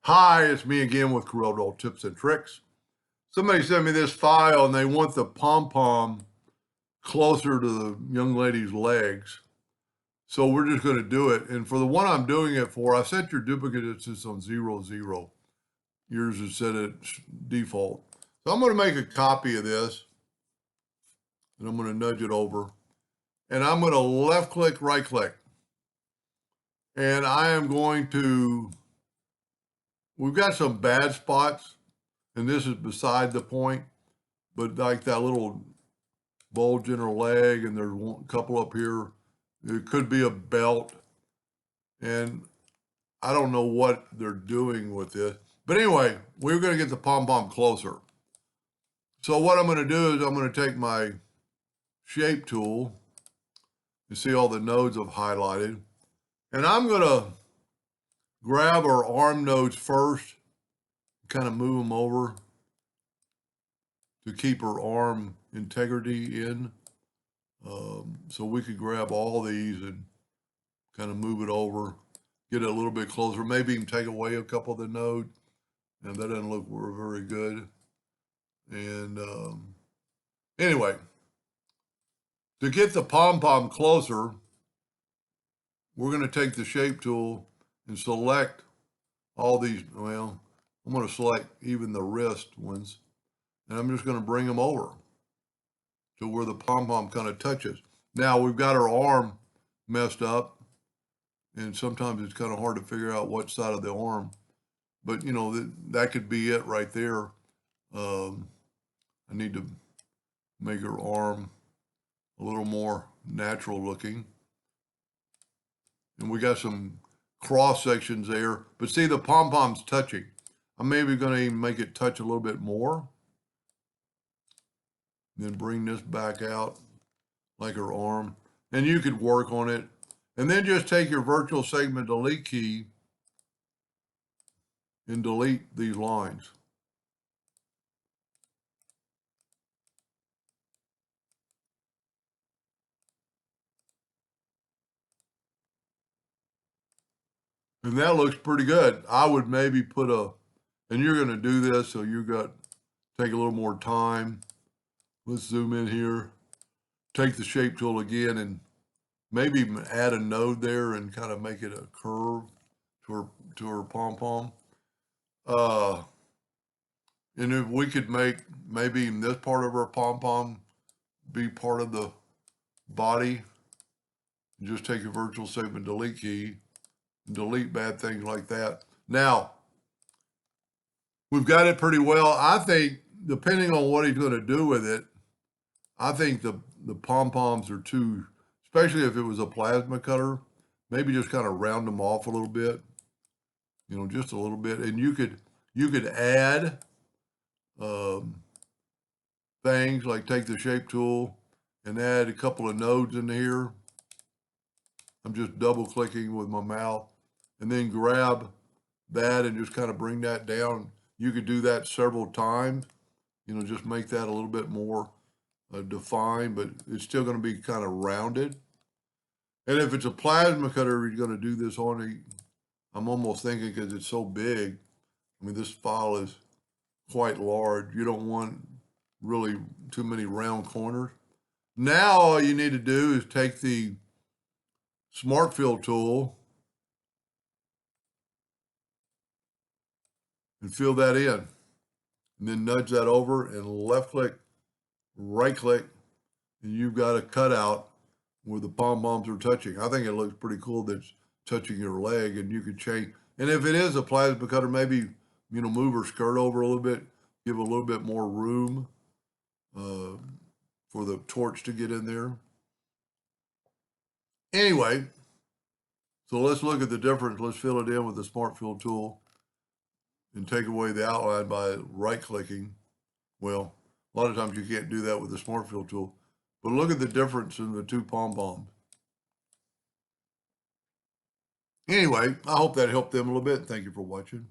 Hi, it's me again with Corel tips and tricks. Somebody sent me this file and they want the pom-pom closer to the young lady's legs. So we're just going to do it. And for the one I'm doing it for, I set your duplicate instance on 0, 0. Yours is set at default. So I'm going to make a copy of this and I'm going to nudge it over. And I'm going to left click, right click. And I am going to, we've got some bad spots. And this is beside the point, but like that little bulge in her leg, and there's a couple up here. It could be a belt, and I don't know what they're doing with this. But anyway, we're going to get the pom-pom closer. So what I'm going to do is I'm going to take my shape tool. You see all the nodes I've highlighted. And I'm going to grab our arm nodes first, kind of move them over to keep her arm integrity in. So we could grab all these and kind of move it over, get it a little bit closer, maybe even take away a couple of the nodes. And that doesn't look very good. And anyway, to get the pom-pom closer, we're going to take the shape tool and select all these. Well, I'm going to select even the wrist ones, and I'm just going to bring them over to where the pom-pom kind of touches. Now we've got our arm messed up, and sometimes it's kind of hard to figure out what side of the arm, but you know, that could be it right there. I need to make her arm a little more natural looking. And we got some cross sections there, but see the pom-pom's touching. I'm maybe going to even make it touch a little bit more. Then bring this back out like her arm. And you could work on it. And then just take your virtual segment delete key and delete these lines. And that looks pretty good. I would maybe put and you're going to do this, so you've got take a little more time. Let's zoom in here. Take the shape tool again and maybe even add a node there and kind of make it a curve to her pom-pom. And if we could make maybe even this part of her pom-pom be part of the body, just take a virtual segment delete key and delete bad things like that. Now, we've got it pretty well. I think, depending on what he's going to do with it, I think the pom-poms are too, especially if it was a plasma cutter, maybe just kind of round them off a little bit, you know, just a little bit. And you could add things like take the shape tool and add a couple of nodes in here. I'm just double clicking with my mouse and then grab that and just kind of bring that down. You could do that several times, you know, just make that a little bit more defined, but it's still going to be kind of rounded. And if it's a plasma cutter, you're going to do this on it. I'm almost thinking, because it's so big, I mean, this file is quite large. You don't want really too many round corners. Now all you need to do is take the Smart Fill tool and fill that in. And then nudge that over and left click, right click, and you've got a cutout where the pom-poms are touching. I think it looks pretty cool that it's touching your leg, and you could change. And if it is a plasma cutter, maybe, you know, move her skirt over a little bit, give a little bit more room for the torch to get in there. Anyway, so let's look at the difference. Let's fill it in with the Smart Fill tool and take away the outline by right-clicking. Well, a lot of times you can't do that with the Smart Fill tool. But look at the difference in the two pom-poms. Anyway, I hope that helped them a little bit. Thank you for watching.